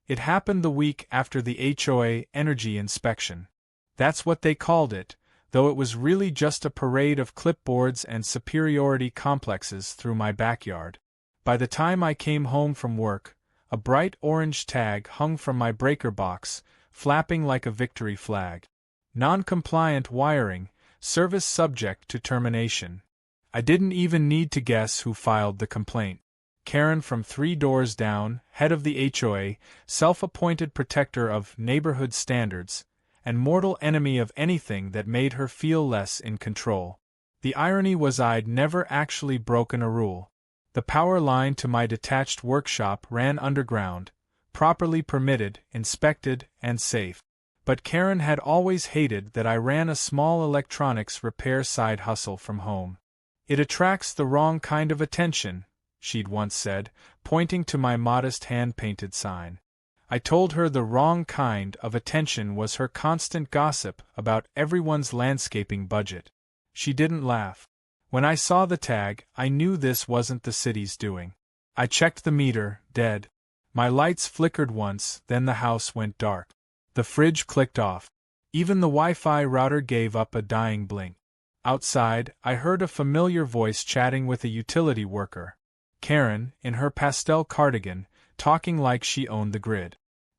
It happened the week after the HOA energy inspection. That's what they called it, though it was really just a parade of clipboards and superiority complexes through my backyard. By the time I came home from work, a bright orange tag hung from my breaker box, flapping like a victory flag. Non-compliant wiring, service subject to termination. I didn't even need to guess who filed the complaint. Karen from 3 doors down, head of the HOA, self-appointed protector of neighborhood standards, and mortal enemy of anything that made her feel less in control. The irony was I'd never actually broken a rule. The power line to my detached workshop ran underground, properly permitted, inspected, and safe. But Karen had always hated that I ran a small electronics repair side hustle from home. It attracts the wrong kind of attention, she'd once said, pointing to my modest hand-painted sign. I told her the wrong kind of attention was her constant gossip about everyone's landscaping budget. She didn't laugh. When I saw the tag, I knew this wasn't the city's doing. I checked the meter, dead. My lights flickered once, then the house went dark. The fridge clicked off. Even the Wi-Fi router gave up a dying blink. Outside, I heard a familiar voice chatting with a utility worker. Karen, in her pastel cardigan, talking like she owned the grid.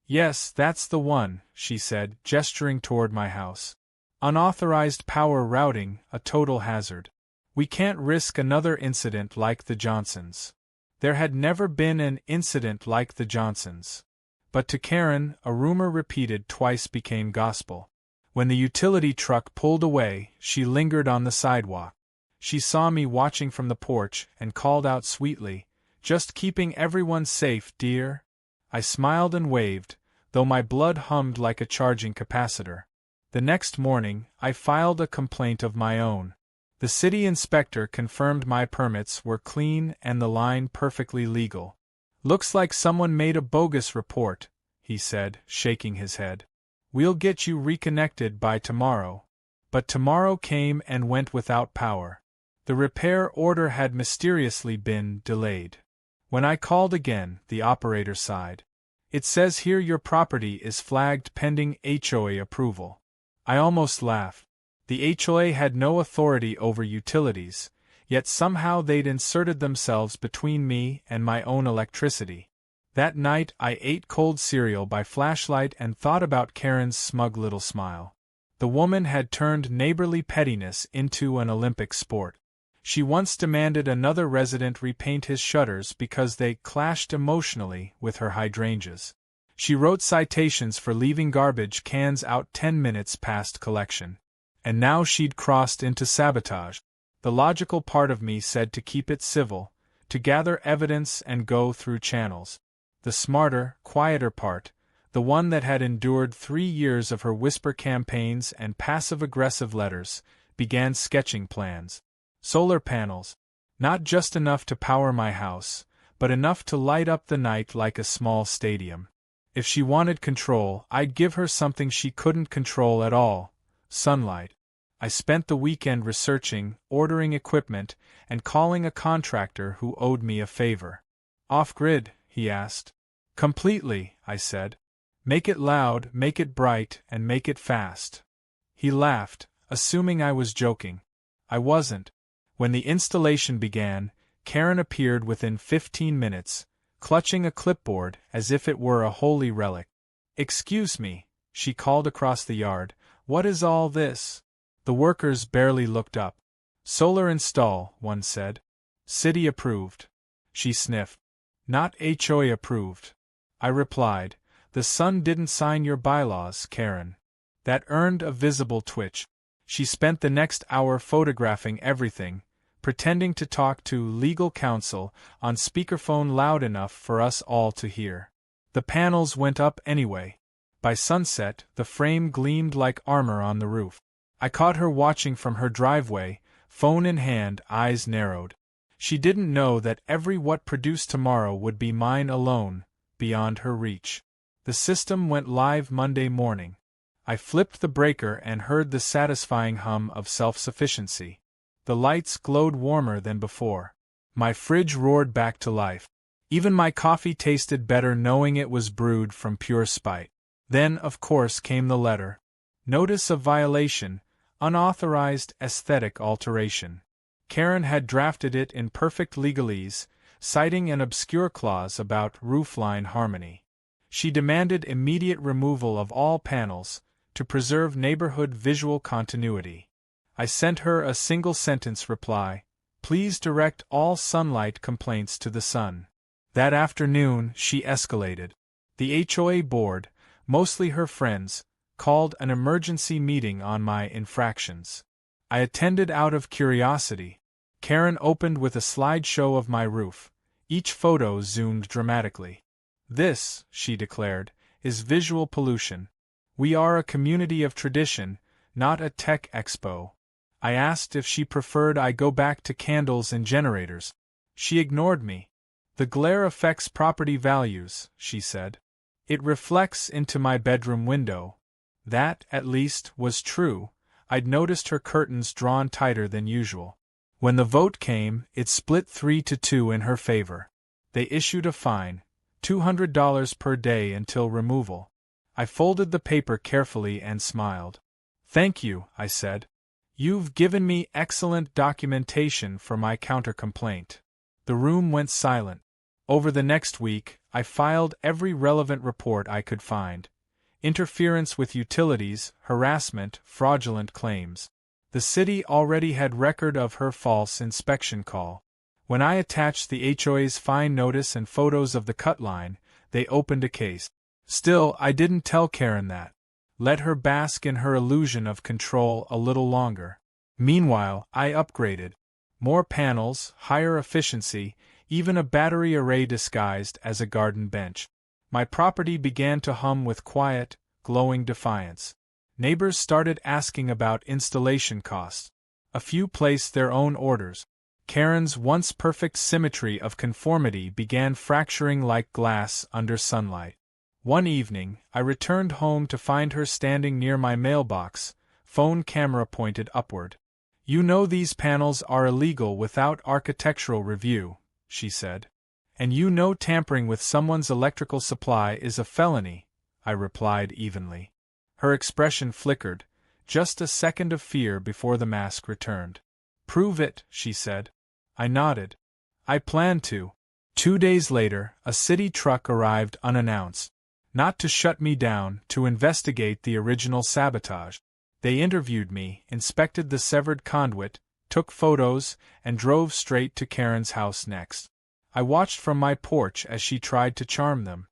"Yes, that's the one," she said, gesturing toward my house. "Unauthorized power routing, a total hazard. We can't risk another incident like the Johnsons." There had never been an incident like the Johnsons. But to Karen, a rumor repeated twice became gospel. When the utility truck pulled away, she lingered on the sidewalk. She saw me watching from the porch and called out sweetly, "Just keeping everyone safe, dear." I smiled and waved, though my blood hummed like a charging capacitor. The next morning, I filed a complaint of my own. The city inspector confirmed my permits were clean and the line perfectly legal. "Looks like someone made a bogus report," he said, shaking his head. "We'll get you reconnected by tomorrow." But tomorrow came and went without power. The repair order had mysteriously been delayed. When I called again, the operator sighed. "It says here your property is flagged pending HOA approval." I almost laughed. The HOA had no authority over utilities, yet somehow they'd inserted themselves between me and my own electricity. That night I ate cold cereal by flashlight and thought about Karen's smug little smile. The woman had turned neighborly pettiness into an Olympic sport. She once demanded another resident repaint his shutters because they clashed emotionally with her hydrangeas. She wrote citations for leaving garbage cans out 10 minutes past collection. And now she'd crossed into sabotage. The logical part of me said to keep it civil, to gather evidence and go through channels. The smarter, quieter part, the one that had endured 3 years of her whisper campaigns and passive-aggressive letters, began sketching plans. Solar panels. Not just enough to power my house, but enough to light up the night like a small stadium. If she wanted control, I'd give her something she couldn't control at all: sunlight. I spent the weekend researching, ordering equipment, and calling a contractor who owed me a favor. "Off-grid?" he asked. "Completely," I said. "Make it loud, make it bright, and make it fast." He laughed, assuming I was joking. I wasn't. When the installation began, Karen appeared within 15 minutes, clutching a clipboard as if it were a holy relic. "Excuse me," she called across the yard, "what is all this?" The workers barely looked up. "Solar install," one said. "City approved." She sniffed. "Not HOA approved." I replied, "The sun didn't sign your bylaws, Karen." That earned a visible twitch. She spent the next hour photographing everything, pretending to talk to legal counsel on speakerphone loud enough for us all to hear. The panels went up anyway. By sunset, the frame gleamed like armor on the roof. I caught her watching from her driveway, phone in hand, eyes narrowed. She didn't know that every watt produced tomorrow would be mine alone, beyond her reach. The system went live Monday morning. I flipped the breaker and heard the satisfying hum of self-sufficiency. The lights glowed warmer than before. My fridge roared back to life. Even my coffee tasted better knowing it was brewed from pure spite. Then, of course, came the letter. Notice of violation, unauthorized aesthetic alteration. Karen had drafted it in perfect legalese, citing an obscure clause about roofline harmony. She demanded immediate removal of all panels, to preserve neighborhood visual continuity. I sent her a single-sentence reply, "Please direct all sunlight complaints to the sun." That afternoon, she escalated. The HOA board, mostly her friends, called an emergency meeting on my infractions. I attended out of curiosity. Karen opened with a slideshow of my roof, each photo zoomed dramatically. "This," she declared, "is visual pollution. We are a community of tradition, not a tech expo." I asked if she preferred I go back to candles and generators. She ignored me. "The glare affects property values," she said. "It reflects into my bedroom window." That, at least, was true. I'd noticed her curtains drawn tighter than usual. When the vote came, it split 3-2 in her favor. They issued a fine, $200 per day until removal. I folded the paper carefully and smiled. "Thank you," I said. "You've given me excellent documentation for my counter-complaint." The room went silent. Over the next week, I filed every relevant report I could find. Interference with utilities, harassment, fraudulent claims. The city already had record of her false inspection call. When I attached the HOA's fine notice and photos of the cut line, they opened a case. Still, I didn't tell Karen that. Let her bask in her illusion of control a little longer. Meanwhile, I upgraded. More panels, higher efficiency, even a battery array disguised as a garden bench. My property began to hum with quiet, glowing defiance. Neighbors started asking about installation costs. A few placed their own orders. Karen's once perfect symmetry of conformity began fracturing like glass under sunlight. One evening, I returned home to find her standing near my mailbox, phone camera pointed upward. "You know these panels are illegal without architectural review," she said. "And you know tampering with someone's electrical supply is a felony," I replied evenly. Her expression flickered, just a second of fear before the mask returned. "Prove it," she said. I nodded. "I plan to." 2 days later, a city truck arrived unannounced. Not to shut me down, to investigate the original sabotage. They interviewed me, inspected the severed conduit, took photos, and drove straight to Karen's house next. I watched from my porch as she tried to charm them.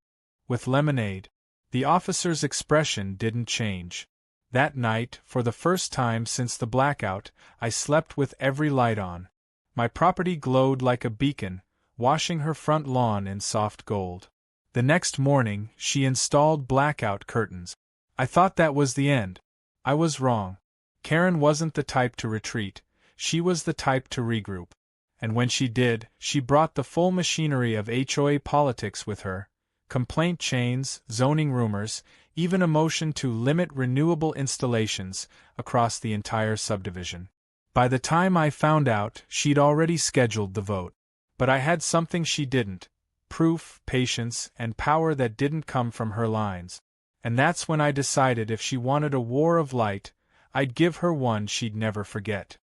With lemonade. The officer's expression didn't change. That night, for the first time since the blackout, I slept with every light on. My property glowed like a beacon, washing her front lawn in soft gold. The next morning, she installed blackout curtains. I thought that was the end. I was wrong. Karen wasn't the type to retreat, she was the type to regroup. And when she did, she brought the full machinery of HOA politics with her. Complaint chains, zoning rumors, even a motion to limit renewable installations across the entire subdivision. By the time I found out, she'd already scheduled the vote. But I had something she didn't. Proof, patience, and power that didn't come from her lines. And that's when I decided if she wanted a war of light, I'd give her one she'd never forget.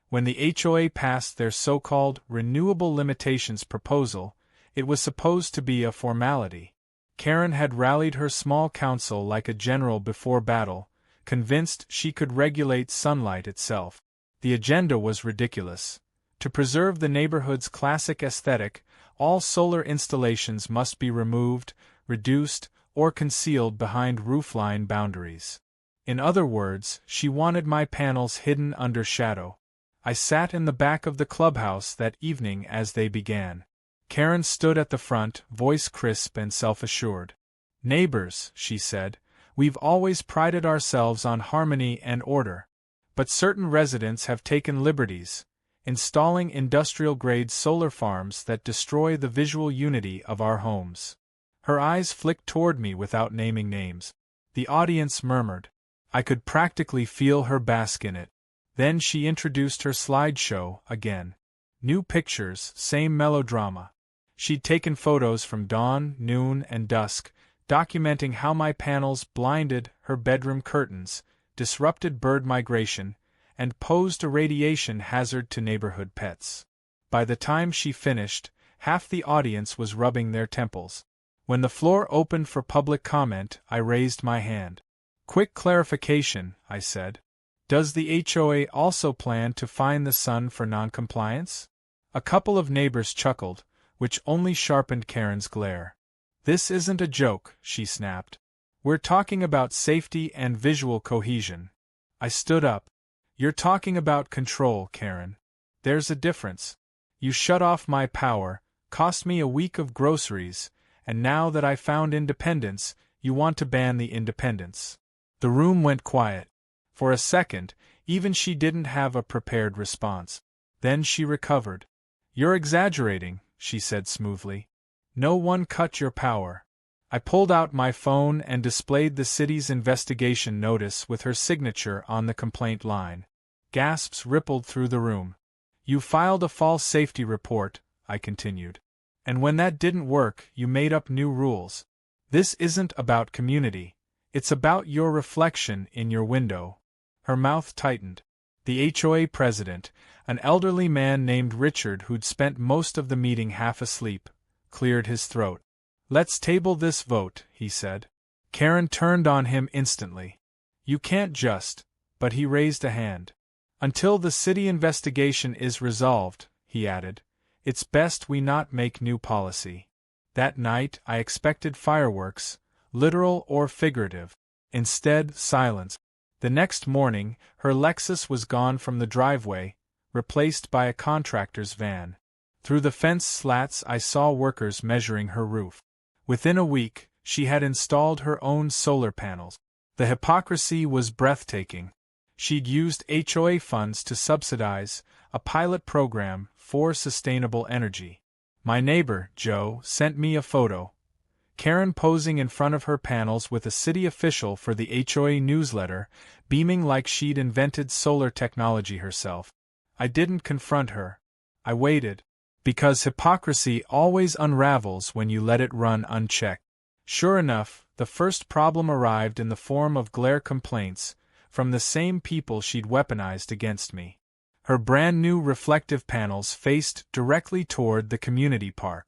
When the HOA passed their so-called renewable limitations proposal, it was supposed to be a formality. Karen had rallied her small council like a general before battle, convinced she could regulate sunlight itself. The agenda was ridiculous. To preserve the neighborhood's classic aesthetic, all solar installations must be removed, reduced, or concealed behind roofline boundaries. In other words, she wanted my panels hidden under shadow. I sat in the back of the clubhouse that evening as they began. Karen stood at the front, voice crisp and self-assured. "Neighbors," she said, "we've always prided ourselves on harmony and order. But certain residents have taken liberties, installing industrial-grade solar farms that destroy the visual unity of our homes." Her eyes flicked toward me without naming names. The audience murmured. I could practically feel her bask in it. Then she introduced her slideshow again. New pictures, same melodrama. She'd taken photos from dawn, noon, and dusk, documenting how my panels blinded her bedroom curtains, disrupted bird migration, and posed a radiation hazard to neighborhood pets. By the time she finished, half the audience was rubbing their temples. When the floor opened for public comment, I raised my hand. "Quick clarification," I said. "Does the HOA also plan to fine the son for noncompliance?" A couple of neighbors chuckled, which only sharpened Karen's glare. "This isn't a joke," she snapped. "We're talking about safety and visual cohesion." I stood up. "You're talking about control, Karen. There's a difference. You shut off my power, cost me a week of groceries, and now that I found independence, you want to ban the independence." The room went quiet. For a second, even she didn't have a prepared response. Then she recovered. "You're exaggerating," she said smoothly. "No one cut your power." I pulled out my phone and displayed the city's investigation notice with her signature on the complaint line. Gasps rippled through the room. "You filed a false safety report," I continued. "And when that didn't work, you made up new rules. This isn't about community. It's about your reflection in your window." Her mouth tightened. The HOA president, an elderly man named Richard who'd spent most of the meeting half asleep, cleared his throat. "Let's table this vote," he said. Karen turned on him instantly. "You can't just," but he raised a hand. "Until the city investigation is resolved," he added, "it's best we not make new policy." That night I expected fireworks, literal or figurative. Instead, silence. The next morning, her Lexus was gone from the driveway, replaced by a contractor's van. Through the fence slats I saw workers measuring her roof. Within a week, she had installed her own solar panels. The hypocrisy was breathtaking. She'd used HOA funds to subsidize a pilot program for sustainable energy. My neighbor, Joe, sent me a photo. Karen posing in front of her panels with a city official for the HOA newsletter, beaming like she'd invented solar technology herself. I didn't confront her. I waited. Because hypocrisy always unravels when you let it run unchecked. Sure enough, the first problem arrived in the form of glare complaints, from the same people she'd weaponized against me. Her brand-new reflective panels faced directly toward the community park.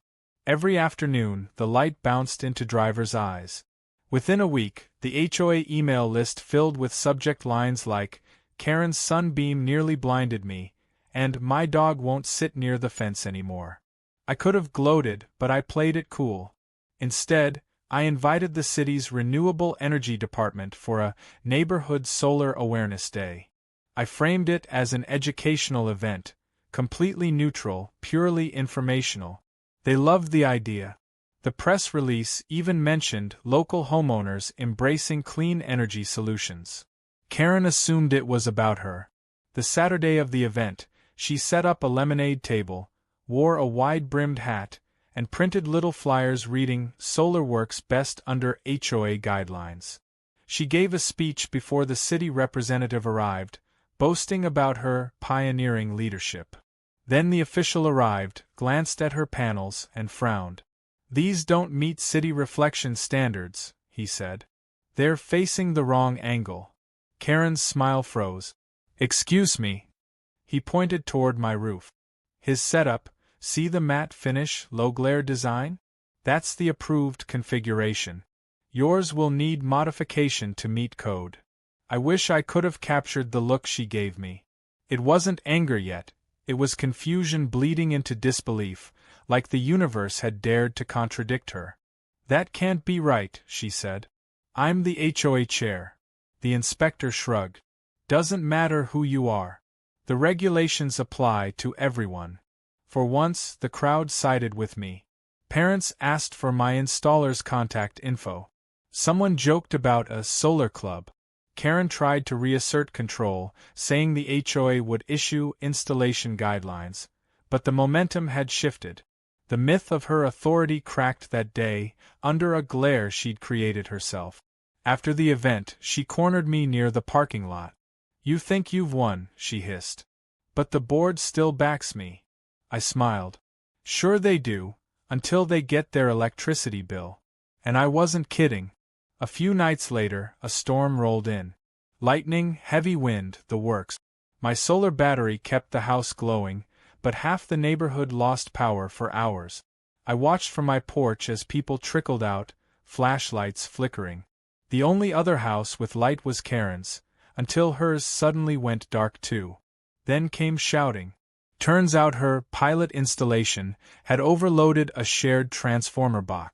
Every afternoon, the light bounced into drivers' eyes. Within a week, the HOA email list filled with subject lines like, "Karen's sunbeam nearly blinded me," and "My dog won't sit near the fence anymore." I could have gloated, but I played it cool. Instead, I invited the city's Renewable Energy Department for a Neighborhood Solar Awareness Day. I framed it as an educational event, completely neutral, purely informational. They loved the idea. The press release even mentioned local homeowners embracing clean energy solutions. Karen assumed it was about her. The Saturday of the event, she set up a lemonade table, wore a wide-brimmed hat, and printed little flyers reading "Solar works best under HOA guidelines." She gave a speech before the city representative arrived, boasting about her pioneering leadership. Then the official arrived, glanced at her panels, and frowned. "These don't meet city reflection standards," he said. "They're facing the wrong angle." Karen's smile froze. "Excuse me." He pointed toward my roof. His setup, see the matte finish, low-glare design? That's the approved configuration. Yours will need modification to meet code. I wish I could have captured the look she gave me. It wasn't anger yet. It was confusion bleeding into disbelief, like the universe had dared to contradict her. "That can't be right," she said. "I'm the HOA chair." The inspector shrugged. "Doesn't matter who you are. The regulations apply to everyone." For once, the crowd sided with me. Parents asked for my installer's contact info. Someone joked about a solar club. Karen tried to reassert control, saying the HOA would issue installation guidelines, but the momentum had shifted. The myth of her authority cracked that day, under a glare she'd created herself. After the event, she cornered me near the parking lot. "You think you've won," she hissed. "But the board still backs me." I smiled. "Sure they do. Until they get their electricity bill. And I wasn't kidding. A few nights later, a storm rolled in. Lightning, heavy wind, the works. My solar battery kept the house glowing, but half the neighborhood lost power for hours. I watched from my porch as people trickled out, flashlights flickering. The only other house with light was Karen's, until hers suddenly went dark too. Then came shouting. Turns out her pilot installation had overloaded a shared transformer box.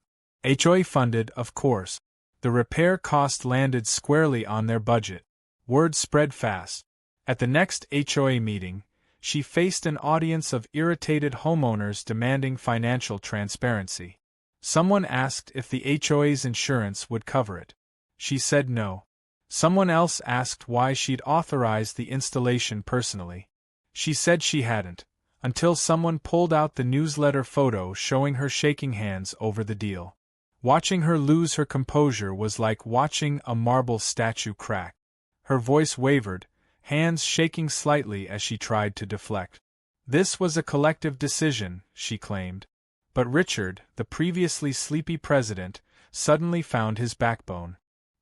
HOA funded, of course. The repair cost landed squarely on their budget. Word spread fast. At the next HOA meeting, she faced an audience of irritated homeowners demanding financial transparency. Someone asked if the HOA's insurance would cover it. She said no. Someone else asked why she'd authorized the installation personally. She said she hadn't, until someone pulled out the newsletter photo showing her shaking hands over the deal. Watching her lose her composure was like watching a marble statue crack. Her voice wavered, hands shaking slightly as she tried to deflect. This was a collective decision, she claimed. But Richard, the previously sleepy president, suddenly found his backbone.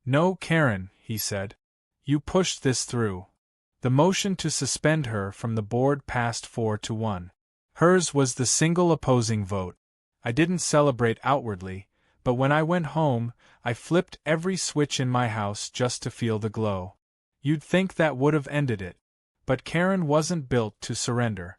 No, Karen, he said. You pushed this through. The motion to suspend her from the board passed 4-1. Hers was the single opposing vote. I didn't celebrate outwardly, but when I went home, I flipped every switch in my house just to feel the glow. You'd think that would have ended it. But Karen wasn't built to surrender.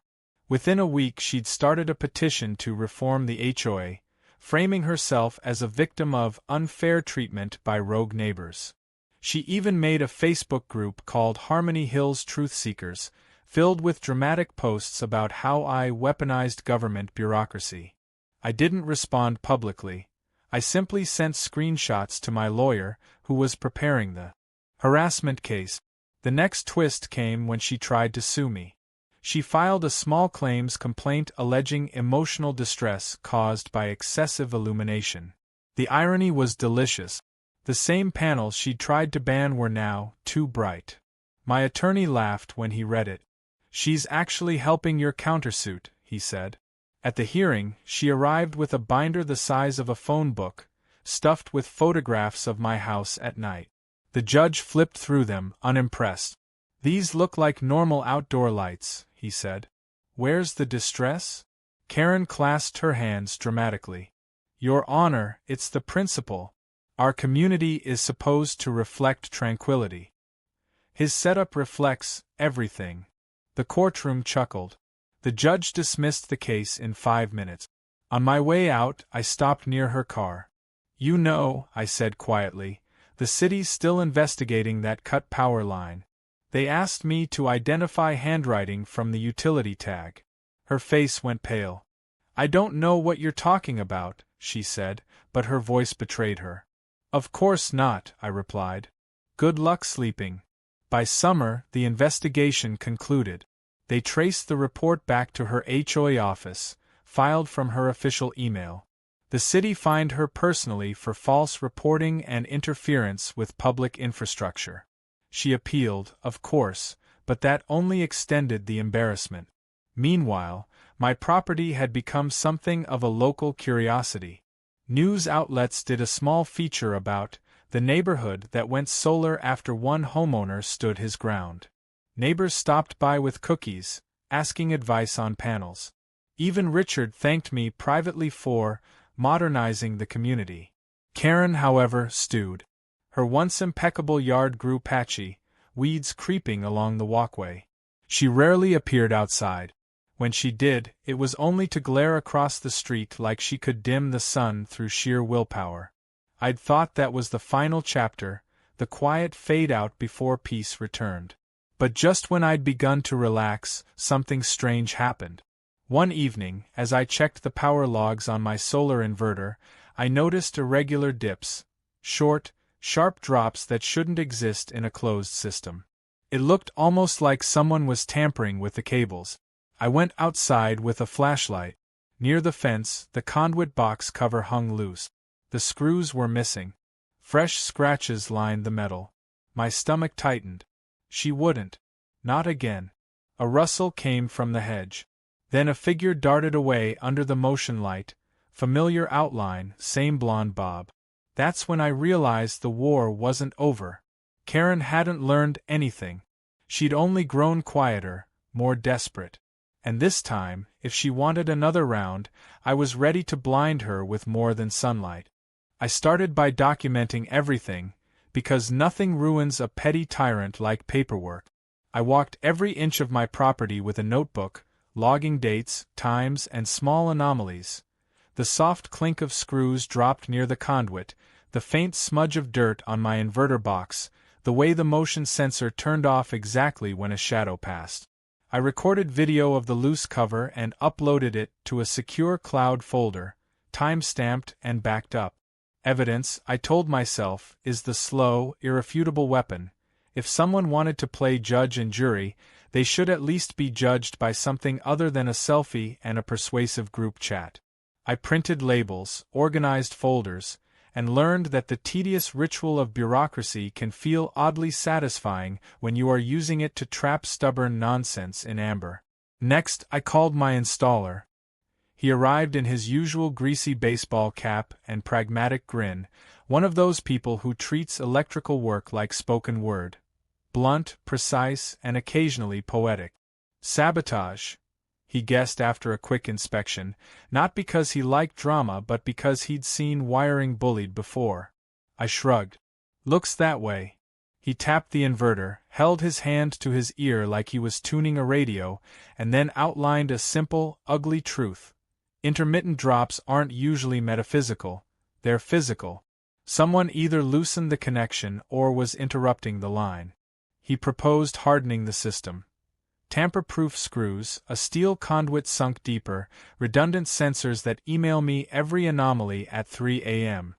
Within a week she'd started a petition to reform the HOA, framing herself as a victim of unfair treatment by rogue neighbors. She even made a Facebook group called Harmony Hills Truth Seekers, filled with dramatic posts about how I weaponized government bureaucracy. I didn't respond publicly. I simply sent screenshots to my lawyer, who was preparing the harassment case. The next twist came when she tried to sue me. She filed a small claims complaint alleging emotional distress caused by excessive illumination. The irony was delicious. The same panels she'd tried to ban were now too bright. My attorney laughed when he read it. She's actually helping your countersuit, he said. At the hearing, she arrived with a binder the size of a phone book, stuffed with photographs of my house at night. The judge flipped through them, unimpressed. These look like normal outdoor lights, he said. Where's the distress? Karen clasped her hands dramatically. Your Honor, it's the principle. Our community is supposed to reflect tranquility. His setup reflects everything. The courtroom chuckled. The judge dismissed the case in 5 minutes. On my way out, I stopped near her car. You know, I said quietly, the city's still investigating that cut power line. They asked me to identify handwriting from the utility tag. Her face went pale. I don't know what you're talking about, she said, but her voice betrayed her. Of course not, I replied. Good luck sleeping. By summer, the investigation concluded. They traced the report back to her HOA office, filed from her official email. The city fined her personally for false reporting and interference with public infrastructure. She appealed, of course, but that only extended the embarrassment. Meanwhile, my property had become something of a local curiosity. News outlets did a small feature about the neighborhood that went solar after one homeowner stood his ground. Neighbors stopped by with cookies, asking advice on panels. Even Richard thanked me privately for modernizing the community. Karen, however, stewed. Her once impeccable yard grew patchy, weeds creeping along the walkway. She rarely appeared outside. When she did, it was only to glare across the street like she could dim the sun through sheer willpower. I'd thought that was the final chapter, the quiet fade-out before peace returned. But just when I'd begun to relax, something strange happened. One evening, as I checked the power logs on my solar inverter, I noticed irregular dips, short, sharp drops that shouldn't exist in a closed system. It looked almost like someone was tampering with the cables. I went outside with a flashlight. Near the fence, the conduit box cover hung loose. The screws were missing. Fresh scratches lined the metal. My stomach tightened. She wouldn't. Not again. A rustle came from the hedge. Then a figure darted away under the motion light, Familiar outline, same blonde bob. That's when I realized the war wasn't over. Karen hadn't learned anything. She'd only grown quieter, more desperate. And this time, if she wanted another round, I was ready to blind her with more than sunlight. I started by documenting everything, because nothing ruins a petty tyrant like paperwork. I walked every inch of my property with a notebook, logging dates, times, and small anomalies. The soft clink of screws dropped near the conduit, the faint smudge of dirt on my inverter box, the way the motion sensor turned off exactly when a shadow passed. I recorded video of the loose cover and uploaded it to a secure cloud folder, time-stamped and backed up. Evidence, I told myself, is the slow, irrefutable weapon. If someone wanted to play judge and jury, they should at least be judged by something other than a selfie and a persuasive group chat. I printed labels, organized folders, and learned that the tedious ritual of bureaucracy can feel oddly satisfying when you are using it to trap stubborn nonsense in amber. Next, I called my installer. He arrived in his usual greasy baseball cap and pragmatic grin, one of those people who treats electrical work like spoken word. Blunt, precise, and occasionally poetic. Sabotage, he guessed after a quick inspection, not because he liked drama but because he'd seen wiring bullied before. I shrugged. Looks that way. He tapped the inverter, held his hand to his ear like he was tuning a radio, and then outlined a simple, ugly truth. Intermittent drops aren't usually metaphysical, they're physical. Someone either loosened the connection or was interrupting the line. He proposed hardening the system. Tamper-proof screws, a steel conduit sunk deeper, redundant sensors that email me every anomaly at 3 a.m.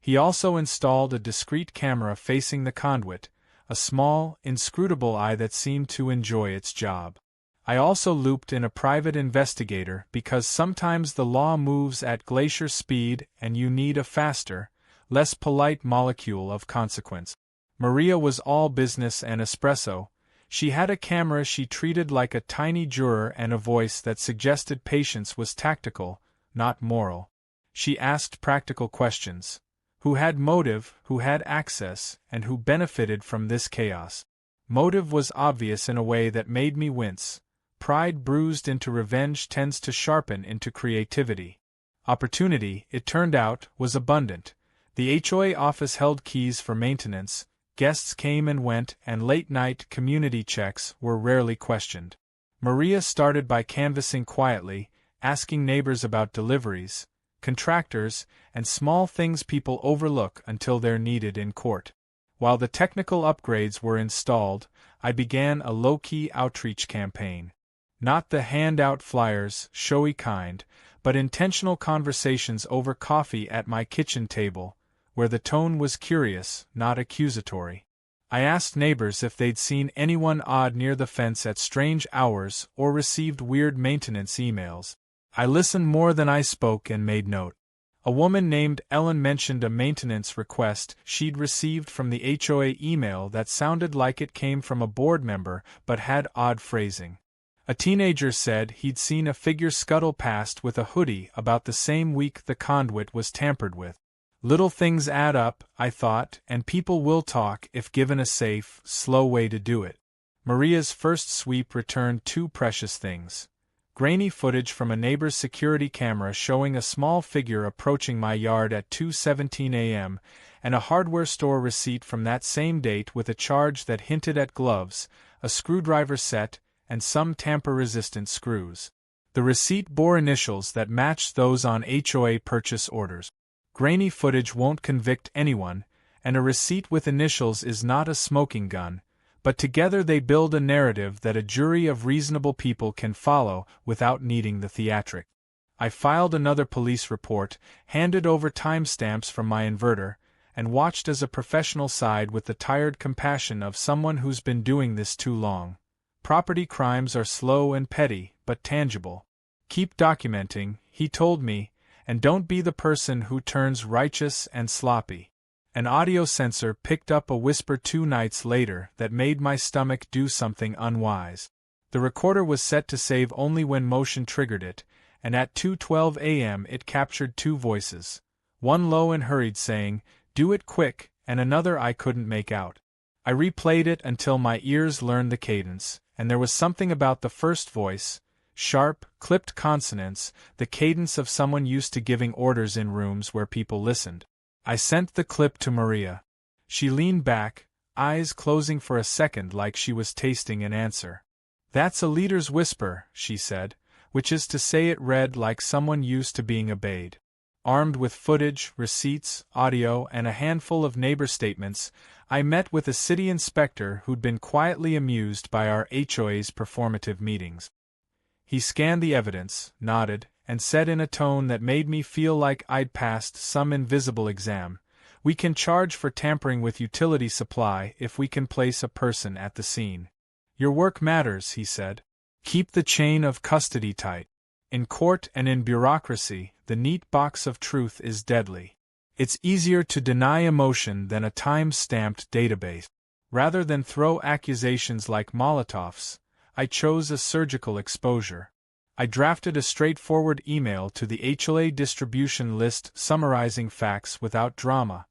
He also installed a discrete camera facing the conduit, a small, inscrutable eye that seemed to enjoy its job. I also looped in a private investigator because sometimes the law moves at glacier speed and you need a faster, less polite molecule of consequence. Maria was all business and espresso. She had a camera she treated like a tiny juror and a voice that suggested patience was tactical, not moral. She asked practical questions. Who had motive, who had access, and who benefited from this chaos? Motive was obvious in a way that made me wince. Pride bruised into revenge tends to sharpen into creativity. Opportunity, it turned out, was abundant. The HOA office held keys for maintenance, guests came and went, and late-night community checks were rarely questioned. Maria started by canvassing quietly, asking neighbors about deliveries, contractors, and small things people overlook until they're needed in court. While the technical upgrades were installed, I began a low-key outreach campaign. Not the hand-out flyers, showy kind, but intentional conversations over coffee at my kitchen table, where the tone was curious, not accusatory. I asked neighbors if they'd seen anyone odd near the fence at strange hours or received weird maintenance emails. I listened more than I spoke and made note. A woman named Ellen mentioned a maintenance request she'd received from the HOA email that sounded like it came from a board member but had odd phrasing. A teenager said he'd seen a figure scuttle past with a hoodie about the same week the conduit was tampered with. Little things add up, I thought, and people will talk if given a safe, slow way to do it. Maria's first sweep returned two precious things. Grainy footage from a neighbor's security camera showing a small figure approaching my yard at 2:17 a.m., and a hardware store receipt from that same date with a charge that hinted at gloves, a screwdriver set, and some tamper-resistant screws. The receipt bore initials that matched those on HOA purchase orders. Grainy footage won't convict anyone, and a receipt with initials is not a smoking gun, but together they build a narrative that a jury of reasonable people can follow without needing the theatric. I filed another police report, handed over timestamps from my inverter, and watched as a professional sighed with the tired compassion of someone who's been doing this too long. Property crimes are slow and petty, but tangible. Keep documenting, he told me, and don't be the person who turns righteous and sloppy. An audio sensor picked up a whisper 2 nights later that made my stomach do something unwise. The recorder was set to save only when motion triggered it, and at 2:12 a.m. it captured two voices, one low and hurried saying, "Do it quick," and another I couldn't make out. I replayed it until my ears learned the cadence, and there was something about the first voice, sharp, clipped consonants, the cadence of someone used to giving orders in rooms where people listened. I sent the clip to Maria. She leaned back, eyes closing for a second like she was tasting an answer. "That's a leader's whisper," she said, which is to say it read like someone used to being obeyed. Armed with footage, receipts, audio, and a handful of neighbor statements, I met with a city inspector who'd been quietly amused by our HOA's performative meetings. He scanned the evidence, nodded, and said in a tone that made me feel like I'd passed some invisible exam, "We can charge for tampering with utility supply if we can place a person at the scene." "Your work matters," he said. "Keep the chain of custody tight. In court and in bureaucracy, the neat box of truth is deadly. It's easier to deny emotion than a time-stamped database. Rather than throw accusations like Molotovs, I chose a surgical exposure. I drafted a straightforward email to the HOA distribution list summarizing facts without drama.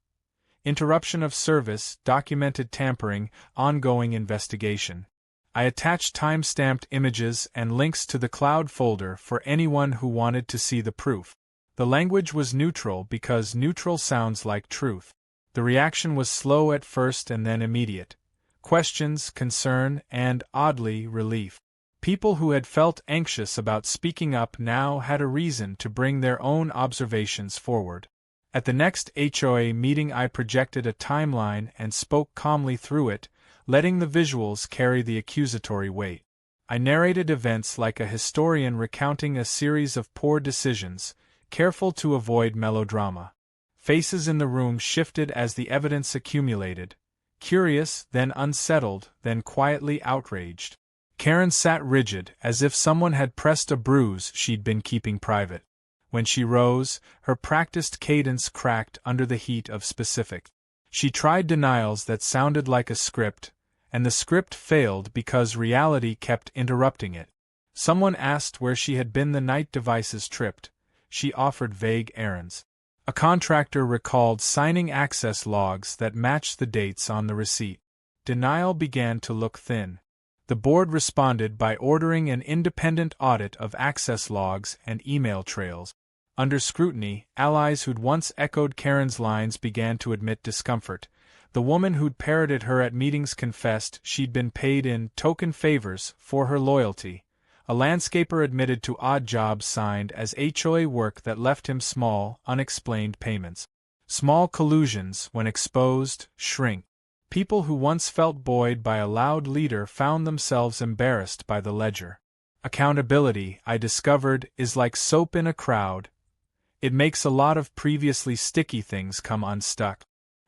Interruption of service, documented tampering, ongoing investigation. I attached time-stamped images and links to the cloud folder for anyone who wanted to see the proof. The language was neutral because neutral sounds like truth. The reaction was slow at first and then immediate. Questions, concern, and, oddly, relief. People who had felt anxious about speaking up now had a reason to bring their own observations forward. At the next HOA meeting I projected a timeline and spoke calmly through it, letting the visuals carry the accusatory weight. I narrated events like a historian recounting a series of poor decisions, careful to avoid melodrama. Faces in the room shifted as the evidence accumulated. Curious, then unsettled, then quietly outraged. Karen sat rigid, as if someone had pressed a bruise she'd been keeping private. When she rose, her practiced cadence cracked under the heat of specifics. She tried denials that sounded like a script, and the script failed because reality kept interrupting it. Someone asked where she had been the night devices tripped. She offered vague errands. A contractor recalled signing access logs that matched the dates on the receipt. Denial began to look thin. The board responded by ordering an independent audit of access logs and email trails. Under scrutiny, allies who'd once echoed Karen's lines began to admit discomfort. The woman who'd parroted her at meetings confessed she'd been paid in token favors for her loyalty. A landscaper admitted to odd jobs signed as HOA work that left him small, unexplained payments. Small collusions, when exposed, shrink. People who once felt buoyed by a loud leader found themselves embarrassed by the ledger. Accountability, I discovered, is like soap in a crowd. It makes a lot of previously sticky things come unstuck.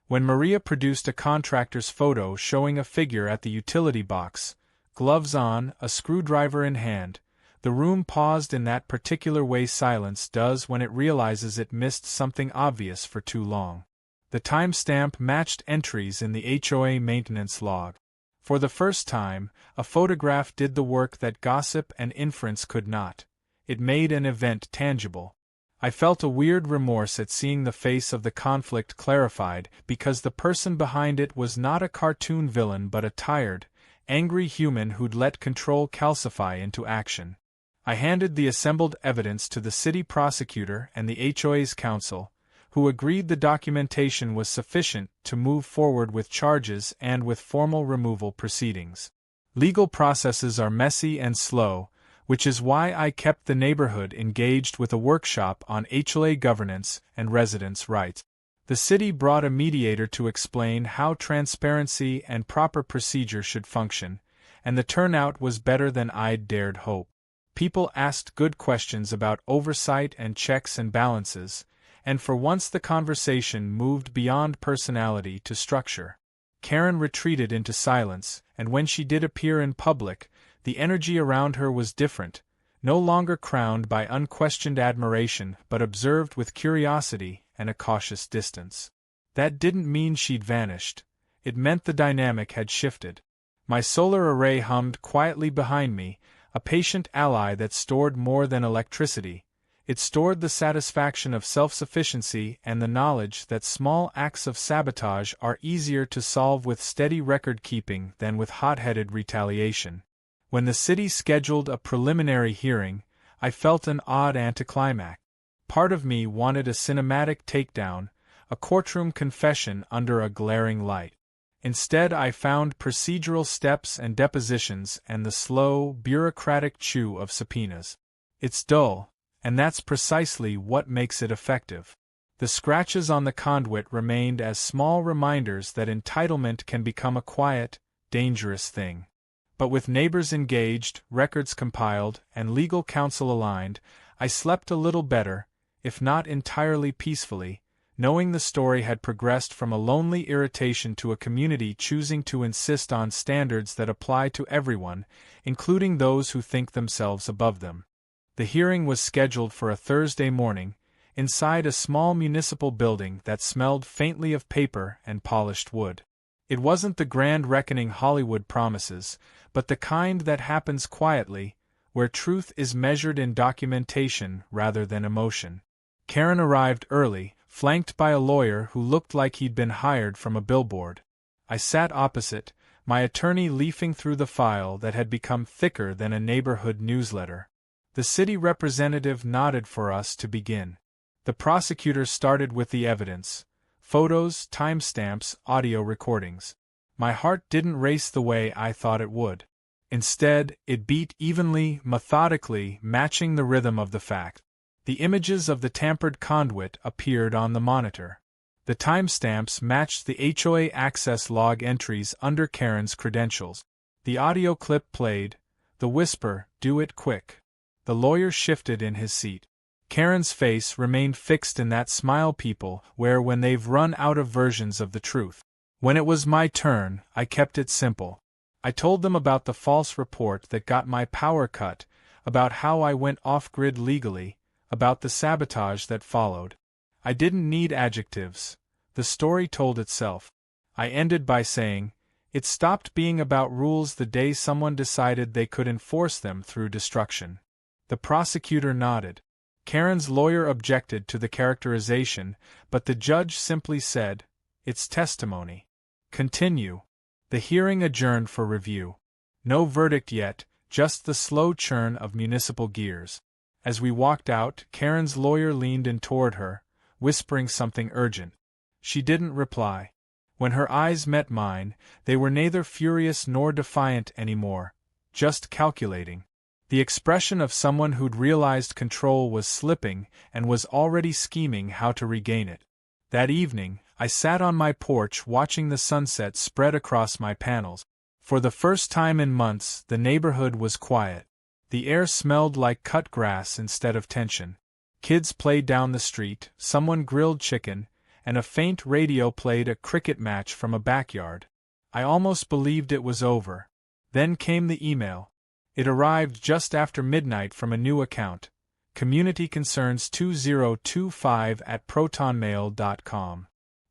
When Maria produced a contractor's photo showing a figure at the utility box, gloves on, a screwdriver in hand, the room paused in that particular way silence does when it realizes it missed something obvious for too long. The timestamp matched entries in the HOA maintenance log. For the first time, a photograph did the work that gossip and inference could not. It made an event tangible. I felt a weird remorse at seeing the face of the conflict clarified because the person behind it was not a cartoon villain but a tired, angry human who'd let control calcify into action. I handed the assembled evidence to the city prosecutor and the HOA's counsel, who agreed the documentation was sufficient to move forward with charges and with formal removal proceedings. Legal processes are messy and slow, which is why I kept the neighborhood engaged with a workshop on HOA governance and residents' rights. The city brought a mediator to explain how transparency and proper procedure should function, and the turnout was better than I'd dared hope. People asked good questions about oversight and checks and balances, and for once the conversation moved beyond personality to structure. Karen retreated into silence, and when she did appear in public, the energy around her was different, no longer crowned by unquestioned admiration but observed with curiosity and a cautious distance. That didn't mean she'd vanished. It meant the dynamic had shifted. My solar array hummed quietly behind me, a patient ally that stored more than electricity. It stored the satisfaction of self-sufficiency and the knowledge that small acts of sabotage are easier to solve with steady record-keeping than with hot-headed retaliation. When the city scheduled a preliminary hearing, I felt an odd anticlimax. Part of me wanted a cinematic takedown, a courtroom confession under a glaring light. Instead, I found procedural steps and depositions and the slow, bureaucratic chew of subpoenas. It's dull, and that's precisely what makes it effective. The scratches on the conduit remained as small reminders that entitlement can become a quiet, dangerous thing. But with neighbors engaged, records compiled, and legal counsel aligned, I slept a little better, if not entirely peacefully, knowing the story had progressed from a lonely irritation to a community choosing to insist on standards that apply to everyone, including those who think themselves above them. The hearing was scheduled for a Thursday morning, inside a small municipal building that smelled faintly of paper and polished wood. It wasn't the grand reckoning Hollywood promises, but the kind that happens quietly, where truth is measured in documentation rather than emotion. Karen arrived early, flanked by a lawyer who looked like he'd been hired from a billboard. I sat opposite, my attorney leafing through the file that had become thicker than a neighborhood newsletter. The city representative nodded for us to begin. The prosecutor started with the evidence: photos, timestamps, audio recordings. My heart didn't race the way I thought it would. Instead, it beat evenly, methodically, matching the rhythm of the fact. The images of the tampered conduit appeared on the monitor. The timestamps matched the HOA access log entries under Karen's credentials. The audio clip played, the whisper, "Do it quick." The lawyer shifted in his seat. Karen's face remained fixed in that smile people wear when they've run out of versions of the truth. When it was my turn, I kept it simple. I told them about the false report that got my power cut, about how I went off-grid legally, about the sabotage that followed. I didn't need adjectives. The story told itself. I ended by saying, it stopped being about rules the day someone decided they could enforce them through destruction. The prosecutor nodded. Karen's lawyer objected to the characterization, but the judge simply said, "It's testimony. Continue." The hearing adjourned for review. No verdict yet, just the slow churn of municipal gears. As we walked out, Karen's lawyer leaned in toward her, whispering something urgent. She didn't reply. When her eyes met mine, they were neither furious nor defiant anymore, just calculating. The expression of someone who'd realized control was slipping and was already scheming how to regain it. That evening, I sat on my porch watching the sunset spread across my panels. For the first time in months, the neighborhood was quiet. The air smelled like cut grass instead of tension. Kids played down the street, someone grilled chicken, and a faint radio played a cricket match from a backyard. I almost believed it was over. Then came the email. It arrived just after midnight from a new account, Community Concerns 2025@protonmail.com.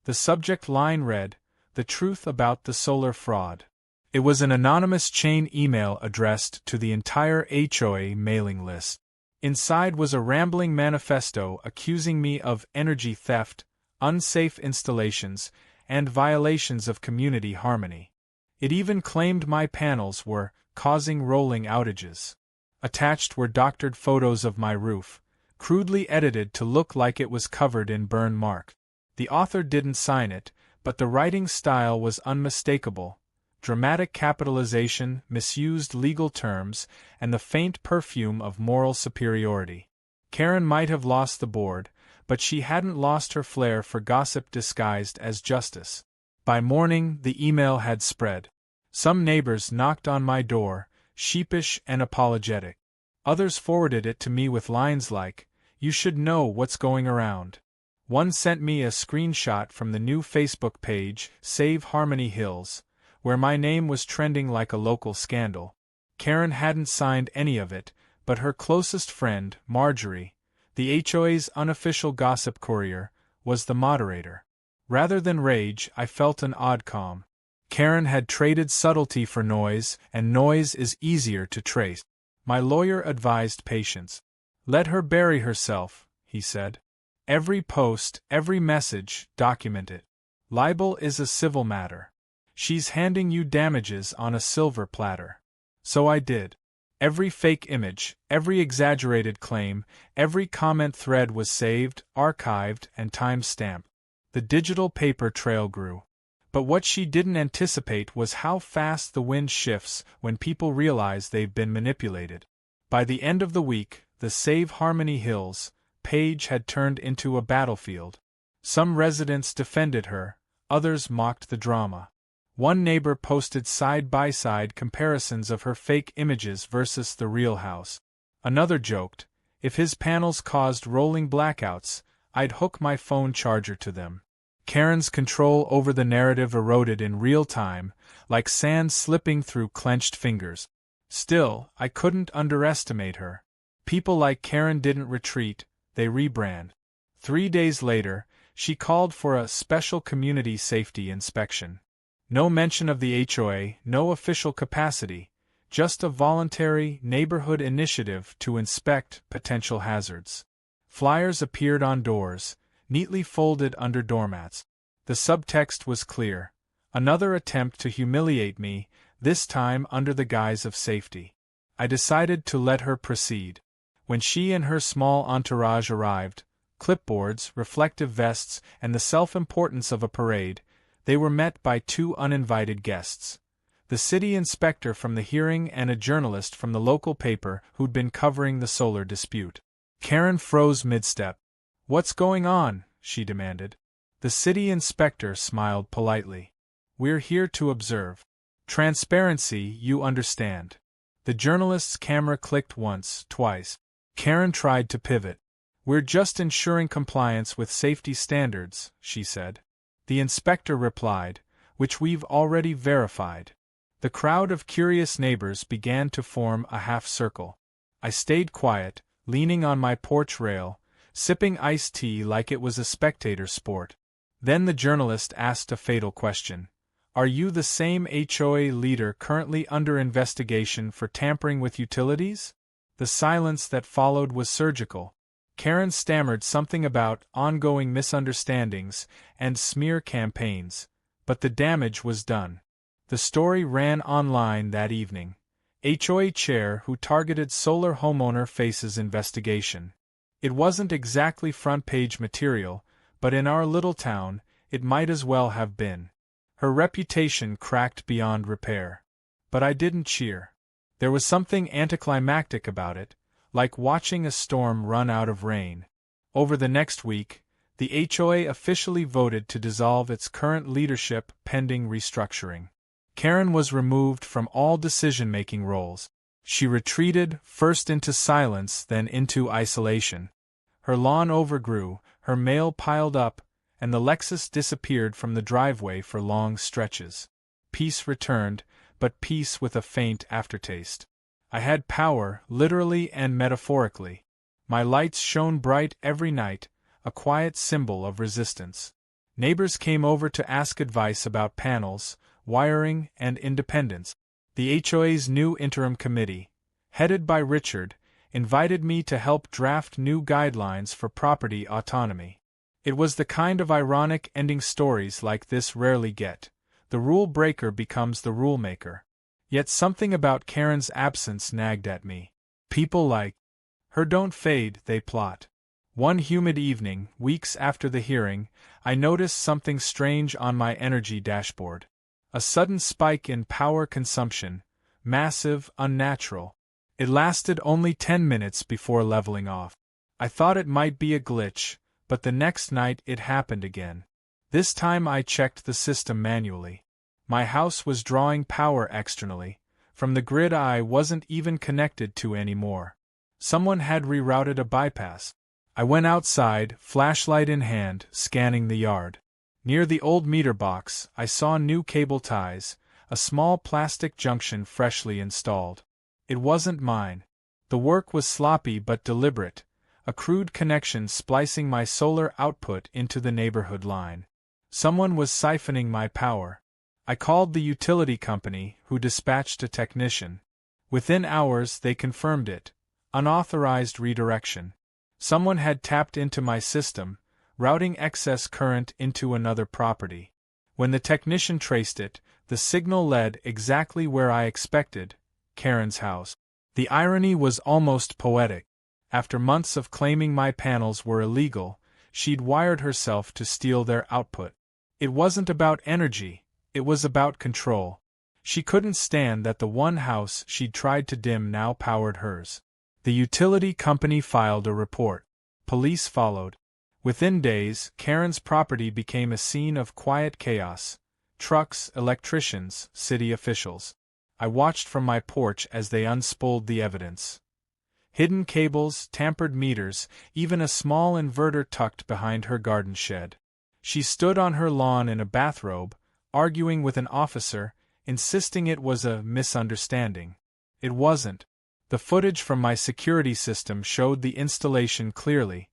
The subject line read, "The truth about the solar fraud." It was an anonymous chain email addressed to the entire HOA mailing list. Inside was a rambling manifesto accusing me of energy theft, unsafe installations, and violations of community harmony. It even claimed my panels were causing rolling outages. Attached were doctored photos of my roof, crudely edited to look like it was covered in burn marks. The author didn't sign it, but the writing style was unmistakable. Dramatic capitalization, misused legal terms, and the faint perfume of moral superiority. Karen might have lost the board, but she hadn't lost her flair for gossip disguised as justice. By morning, the email had spread. Some neighbors knocked on my door, sheepish and apologetic. Others forwarded it to me with lines like, "You should know what's going around." One sent me a screenshot from the new Facebook page, Save Harmony Hills, where my name was trending like a local scandal. Karen hadn't signed any of it, but her closest friend, Marjorie, the HOA's unofficial gossip courier, was the moderator. Rather than rage, I felt an odd calm. Karen had traded subtlety for noise, and noise is easier to trace. My lawyer advised patience. Let her bury herself, he said. Every post, every message, document it. Libel is a civil matter. She's handing you damages on a silver platter. So I did. Every fake image, every exaggerated claim, every comment thread was saved, archived, and time-stamped. The digital paper trail grew. But what she didn't anticipate was how fast the wind shifts when people realize they've been manipulated. By the end of the week, the Save Harmony Hills page had turned into a battlefield. Some residents defended her, others mocked the drama. One neighbor posted side-by-side comparisons of her fake images versus the real house. Another joked, if his panels caused rolling blackouts, I'd hook my phone charger to them. Karen's control over the narrative eroded in real time, like sand slipping through clenched fingers. Still, I couldn't underestimate her. People like Karen didn't retreat, they rebrand. 3 days later, she called for a special community safety inspection. No mention of the HOA, no official capacity, just a voluntary neighborhood initiative to inspect potential hazards. Flyers appeared on doors, neatly folded under doormats. The subtext was clear. Another attempt to humiliate me, this time under the guise of safety. I decided to let her proceed. When she and her small entourage arrived, clipboards, reflective vests, and the self-importance of a parade, they were met by 2 uninvited guests. The city inspector from the hearing and a journalist from the local paper who'd been covering the solar dispute. Karen froze mid-step. "What's going on?" she demanded. The city inspector smiled politely. "We're here to observe. Transparency, you understand." The journalist's camera clicked once, twice. Karen tried to pivot. "We're just ensuring compliance with safety standards," she said. The inspector replied, "which we've already verified." The crowd of curious neighbors began to form a half-circle. I stayed quiet, leaning on my porch rail, sipping iced tea like it was a spectator sport. Then the journalist asked a fatal question. "Are you the same HOA leader currently under investigation for tampering with utilities?" The silence that followed was surgical. Karen stammered something about ongoing misunderstandings and smear campaigns, but the damage was done. The story ran online that evening. HOA chair who targeted solar homeowner faces investigation. It wasn't exactly front-page material, but in our little town, it might as well have been. Her reputation cracked beyond repair. But I didn't cheer. There was something anticlimactic about it, like watching a storm run out of rain. Over the next week, the HOA officially voted to dissolve its current leadership pending restructuring. Karen was removed from all decision-making roles. She retreated, first into silence, then into isolation. Her lawn overgrew, her mail piled up, and the Lexus disappeared from the driveway for long stretches. Peace returned, but peace with a faint aftertaste. I had power, literally and metaphorically. My lights shone bright every night, a quiet symbol of resistance. Neighbors came over to ask advice about panels, wiring, and independence. The HOA's new interim committee, headed by Richard, invited me to help draft new guidelines for property autonomy. It was the kind of ironic ending stories like this rarely get. The rule breaker becomes the rule maker. Yet something about Karen's absence nagged at me. People like her don't fade, they plot. One humid evening, weeks after the hearing, I noticed something strange on my energy dashboard. A sudden spike in power consumption, massive, unnatural. It lasted only 10 minutes before leveling off. I thought it might be a glitch, but the next night it happened again. This time I checked the system manually. My house was drawing power externally, from the grid I wasn't even connected to anymore. Someone had rerouted a bypass. I went outside, flashlight in hand, scanning the yard. Near the old meter box, I saw new cable ties, a small plastic junction freshly installed. It wasn't mine. The work was sloppy but deliberate, a crude connection splicing my solar output into the neighborhood line. Someone was siphoning my power. I called the utility company, who dispatched a technician. Within hours they confirmed it. Unauthorized redirection. Someone had tapped into my system, routing excess current into another property. When the technician traced it, the signal led exactly where I expected, Karen's house. The irony was almost poetic. After months of claiming my panels were illegal, she'd wired herself to steal their output. It wasn't about energy, it was about control. She couldn't stand that the one house she'd tried to dim now powered hers. The utility company filed a report. Police followed. Within days, Karen's property became a scene of quiet chaos. Trucks, electricians, city officials. I watched from my porch as they unspooled the evidence. Hidden cables, tampered meters, even a small inverter tucked behind her garden shed. She stood on her lawn in a bathrobe, arguing with an officer, insisting it was a misunderstanding. It wasn't. The footage from my security system showed the installation clearly.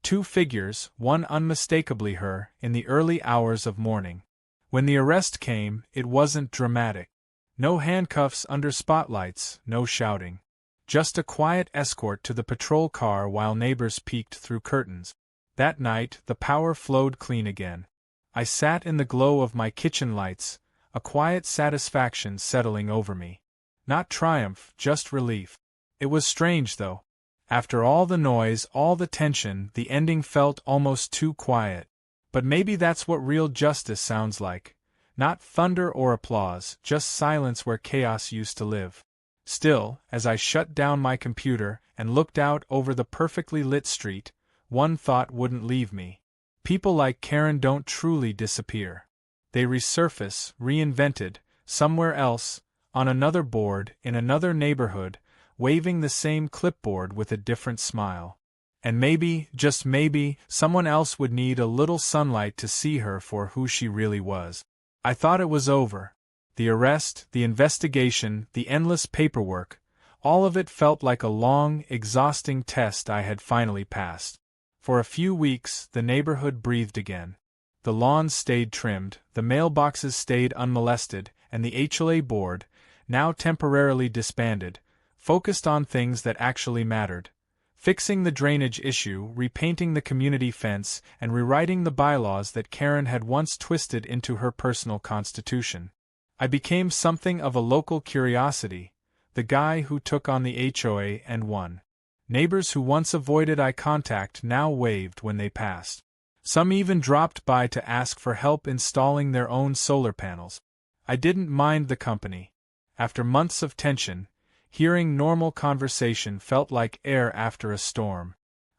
2 figures, one unmistakably her, in the early hours of morning. When the arrest came, it wasn't dramatic. No handcuffs under spotlights, no shouting. Just a quiet escort to the patrol car while neighbors peeked through curtains. That night, the power flowed clean again. I sat in the glow of my kitchen lights, a quiet satisfaction settling over me. Not triumph, just relief. It was strange, though. After all the noise, all the tension, the ending felt almost too quiet. But maybe that's what real justice sounds like. Not thunder or applause, just silence where chaos used to live. Still, as I shut down my computer and looked out over the perfectly lit street, one thought wouldn't leave me. People like Karen don't truly disappear. They resurface, reinvented, somewhere else, on another board, in another neighborhood, waving the same clipboard with a different smile. And maybe, just maybe, someone else would need a little sunlight to see her for who she really was. I thought it was over. The arrest, the investigation, the endless paperwork, all of it felt like a long, exhausting test I had finally passed. For a few weeks, the neighborhood breathed again. The lawns stayed trimmed, the mailboxes stayed unmolested, and the HOA board, now temporarily disbanded, focused on things that actually mattered. Fixing the drainage issue, repainting the community fence, and rewriting the bylaws that Karen had once twisted into her personal constitution. I became something of a local curiosity, the guy who took on the HOA and won. Neighbors who once avoided eye contact now waved when they passed. Some even dropped by to ask for help installing their own solar panels. I didn't mind the company. After months of tension, hearing normal conversation felt like air after a storm.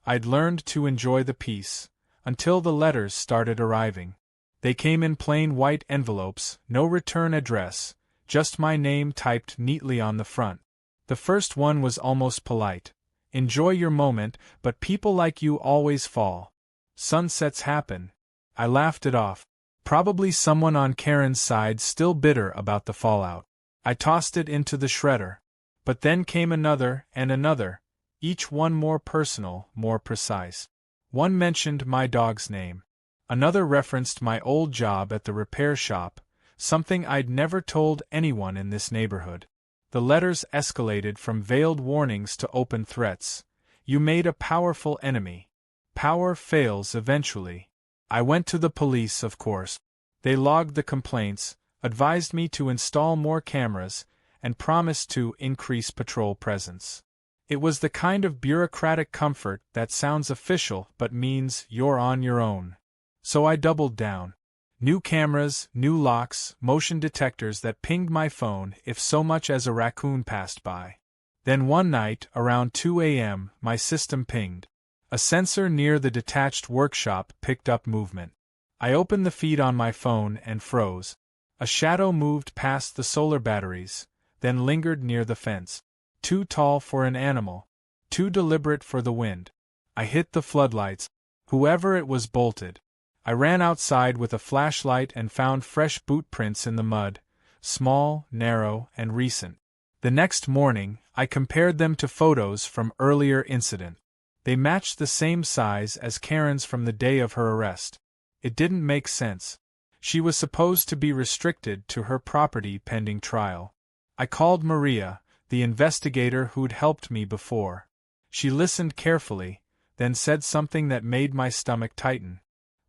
I'd learned to enjoy the peace, until the letters started arriving. They came in plain white envelopes, no return address, just my name typed neatly on the front. The first one was almost polite. Enjoy your moment, but people like you always fall. Sunsets happen. I laughed it off. Probably someone on Karen's side still bitter about the fallout. I tossed it into the shredder. But then came another and another, each one more personal, more precise. One mentioned my dog's name. Another referenced my old job at the repair shop, something I'd never told anyone in this neighborhood. The letters escalated from veiled warnings to open threats. You made a powerful enemy. Power fails eventually. I went to the police, of course. They logged the complaints, advised me to install more cameras, and promised to increase patrol presence. It was the kind of bureaucratic comfort that sounds official but means you're on your own. So I doubled down. New cameras, new locks, motion detectors that pinged my phone if so much as a raccoon passed by. Then one night, around 2 a.m., my system pinged. A sensor near the detached workshop picked up movement. I opened the feed on my phone and froze. A shadow moved past the solar batteries, then lingered near the fence. Too tall for an animal. Too deliberate for the wind. I hit the floodlights. Whoever it was bolted. I ran outside with a flashlight and found fresh boot prints in the mud, small, narrow, and recent. The next morning, I compared them to photos from earlier incident. They matched the same size as Karen's from the day of her arrest. It didn't make sense. She was supposed to be restricted to her property pending trial. I called Maria, the investigator who'd helped me before. She listened carefully, then said something that made my stomach tighten.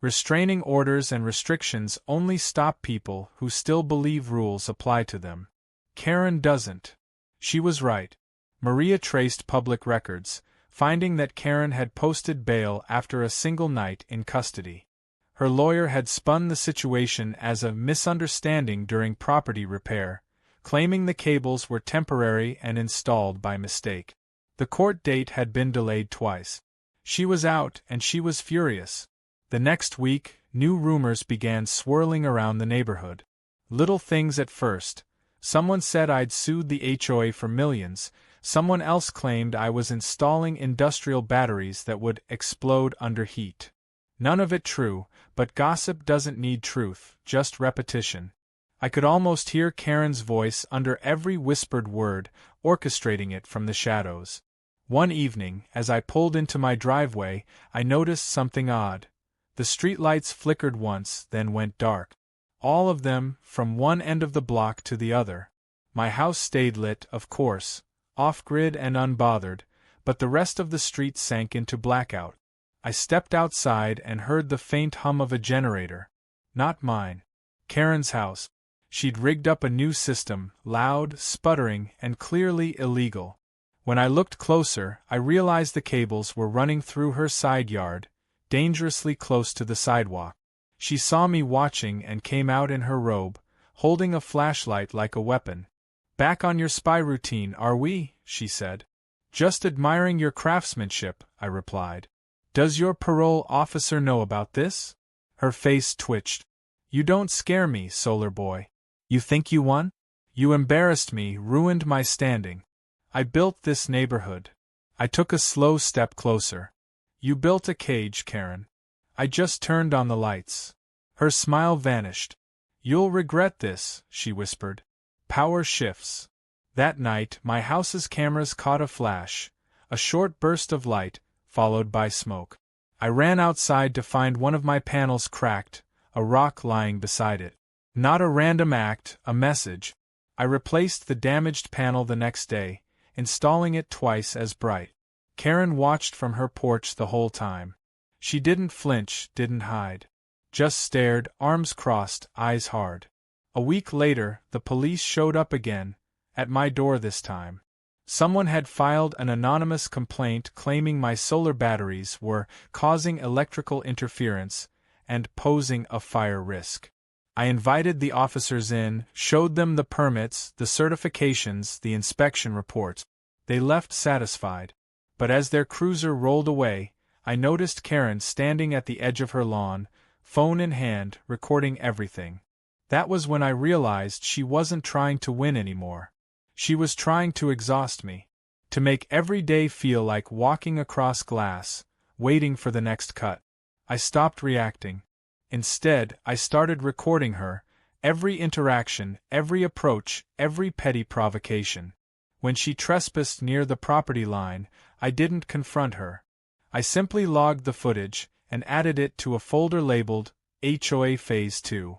Restraining orders and restrictions only stop people who still believe rules apply to them. Karen doesn't. She was right. Maria traced public records, finding that Karen had posted bail after a single night in custody. Her lawyer had spun the situation as a misunderstanding during property repair, claiming the cables were temporary and installed by mistake. The court date had been delayed twice. She was out, and she was furious. The next week, new rumors began swirling around the neighborhood. Little things at first. Someone said I'd sued the HOA for millions. Someone else claimed I was installing industrial batteries that would explode under heat. None of it true, but gossip doesn't need truth, just repetition. I could almost hear Karen's voice under every whispered word, orchestrating it from the shadows. One evening, as I pulled into my driveway, I noticed something odd. The streetlights flickered once, then went dark. All of them, from one end of the block to the other. My house stayed lit, of course, off-grid and unbothered, but the rest of the street sank into blackout. I stepped outside and heard the faint hum of a generator. Not mine. Karen's house. She'd rigged up a new system, loud, sputtering, and clearly illegal. When I looked closer, I realized the cables were running through her side yard, dangerously close to the sidewalk. She saw me watching and came out in her robe, holding a flashlight like a weapon. "Back on your spy routine, are we?" she said. "Just admiring your craftsmanship," I replied. "Does your parole officer know about this?" Her face twitched. "You don't scare me, Solar Boy. You think you won? You embarrassed me, ruined my standing. I built this neighborhood." I took a slow step closer. "You built a cage, Karen. I just turned on the lights." Her smile vanished. "You'll regret this," she whispered. "Power shifts." That night, my house's cameras caught a flash, a short burst of light, followed by smoke. I ran outside to find one of my panels cracked, a rock lying beside it. Not a random act, a message. I replaced the damaged panel the next day, installing it twice as bright. Karen watched from her porch the whole time. She didn't flinch, didn't hide. Just stared, arms crossed, eyes hard. A week later, the police showed up again, at my door this time. Someone had filed an anonymous complaint claiming my solar batteries were causing electrical interference and posing a fire risk. I invited the officers in, showed them the permits, the certifications, the inspection reports. They left satisfied. But as their cruiser rolled away, I noticed Karen standing at the edge of her lawn, phone in hand, recording everything. That was when I realized she wasn't trying to win anymore. She was trying to exhaust me. To make every day feel like walking across glass, waiting for the next cut. I stopped reacting. Instead, I started recording her, every interaction, every approach, every petty provocation. When she trespassed near the property line, I didn't confront her. I simply logged the footage and added it to a folder labeled HOA Phase 2.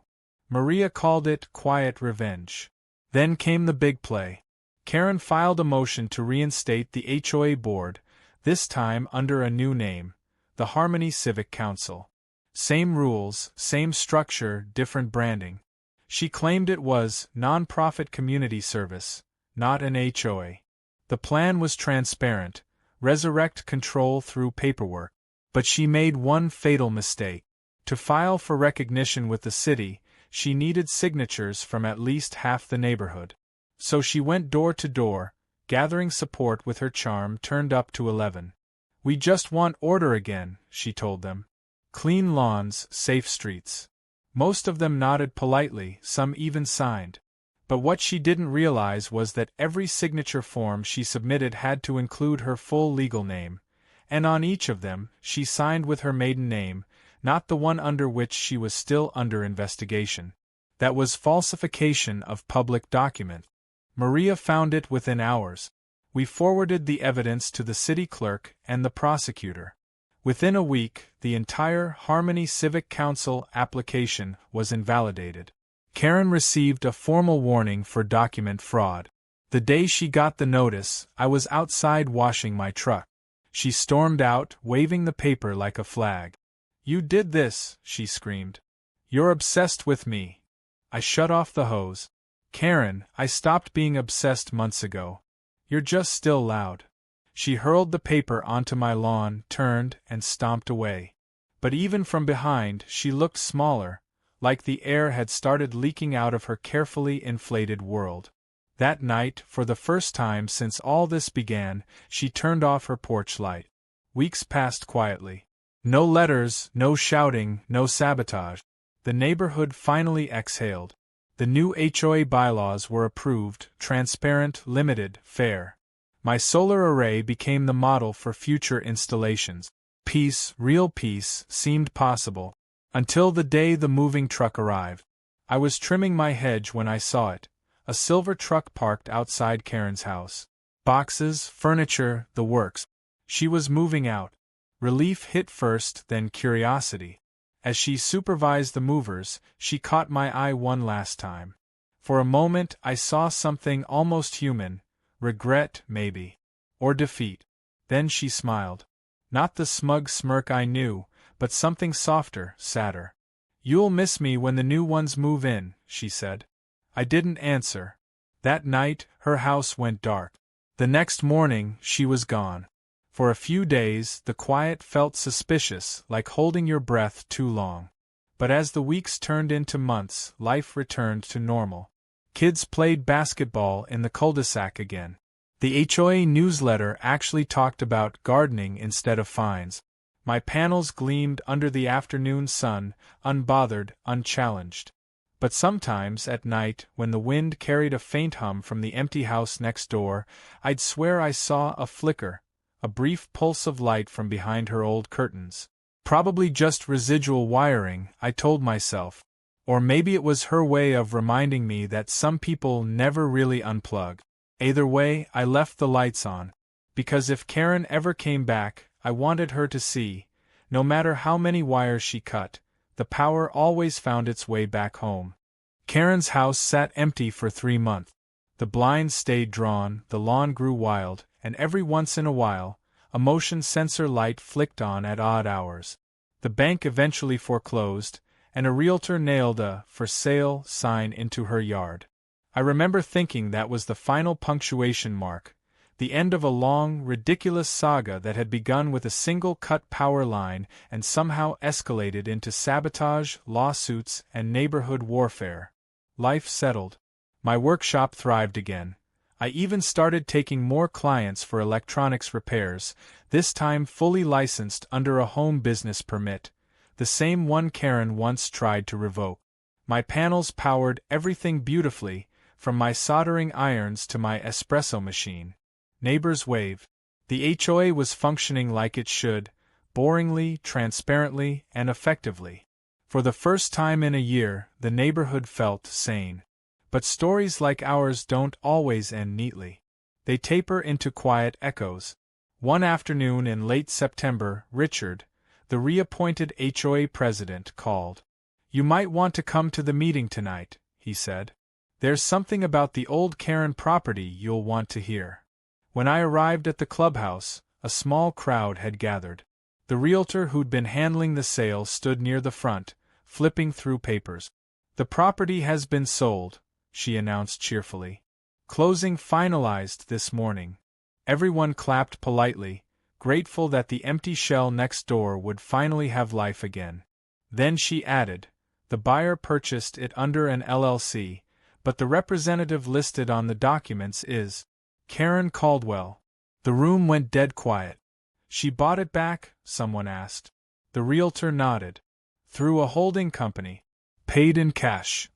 Maria called it Quiet Revenge. Then came the big play. Karen filed a motion to reinstate the HOA board, this time under a new name, the Harmony Civic Council. Same rules, same structure, different branding. She claimed it was nonprofit community service, not an HOA. The plan was transparent, resurrect control through paperwork. But she made one fatal mistake. To file for recognition with the city, she needed signatures from at least half the neighborhood. So she went door to door, gathering support with her charm turned up to 11. "We just want order again," she told them. "Clean lawns, safe streets." Most of them nodded politely, some even signed. But what she didn't realize was that every signature form she submitted had to include her full legal name, and on each of them, she signed with her maiden name, not the one under which she was still under investigation. That was falsification of public document. Maria found it within hours. We forwarded the evidence to the city clerk and the prosecutor. Within a week, the entire Harmony Civic Council application was invalidated. Karen received a formal warning for document fraud. The day she got the notice, I was outside washing my truck. She stormed out, waving the paper like a flag. "You did this," she screamed. "You're obsessed with me." I shut off the hose. "Karen, I stopped being obsessed months ago. You're just still loud." She hurled the paper onto my lawn, turned, and stomped away. But even from behind, she looked smaller, like the air had started leaking out of her carefully inflated world. That night, for the first time since all this began, she turned off her porch light. Weeks passed quietly. No letters, no shouting, no sabotage. The neighborhood finally exhaled. The new HOA bylaws were approved, transparent, limited, fair. My solar array became the model for future installations. Peace, real peace, seemed possible. Until the day the moving truck arrived. I was trimming my hedge when I saw it. A silver truck parked outside Karen's house. Boxes, furniture, the works. She was moving out. Relief hit first, then curiosity. As she supervised the movers, she caught my eye one last time. For a moment I saw something almost human, regret, maybe. Or defeat. Then she smiled. Not the smug smirk I knew, but something softer, sadder. "You'll miss me when the new ones move in," she said. I didn't answer. That night, her house went dark. The next morning, she was gone. For a few days, the quiet felt suspicious, like holding your breath too long. But as the weeks turned into months, life returned to normal. Kids played basketball in the cul-de-sac again. The HOA newsletter actually talked about gardening instead of fines. My panels gleamed under the afternoon sun, unbothered, unchallenged. But sometimes, at night, when the wind carried a faint hum from the empty house next door, I'd swear I saw a flicker, a brief pulse of light from behind her old curtains. Probably just residual wiring, I told myself. Or maybe it was her way of reminding me that some people never really unplug. Either way, I left the lights on. Because if Karen ever came back, I wanted her to see, no matter how many wires she cut, the power always found its way back home. Karen's house sat empty for 3 months. The blinds stayed drawn, the lawn grew wild, and every once in a while, a motion sensor light flicked on at odd hours. The bank eventually foreclosed, and a realtor nailed a "for sale" sign into her yard. I remember thinking that was the final punctuation mark, the end of a long, ridiculous saga that had begun with a single cut power line and somehow escalated into sabotage, lawsuits, and neighborhood warfare. Life settled. My workshop thrived again. I even started taking more clients for electronics repairs, this time fully licensed under a home business permit, the same one Karen once tried to revoke. My panels powered everything beautifully, from my soldering irons to my espresso machine. Neighbors waved. The HOA was functioning like it should, boringly, transparently, and effectively. For the first time in a year, the neighborhood felt sane. But stories like ours don't always end neatly. They taper into quiet echoes. One afternoon in late September, Richard, the reappointed HOA president, called. "You might want to come to the meeting tonight," he said. "There's something about the old Karen property you'll want to hear." When I arrived at the clubhouse, a small crowd had gathered. The realtor who'd been handling the sale stood near the front, flipping through papers. "The property has been sold," she announced cheerfully. "Closing finalized this morning." Everyone clapped politely, grateful that the empty shell next door would finally have life again. Then she added, "The buyer purchased it under an LLC, but the representative listed on the documents is Karen Caldwell." The room went dead quiet. "She bought it back?" someone asked. The realtor nodded. "Through a holding company. Paid in cash."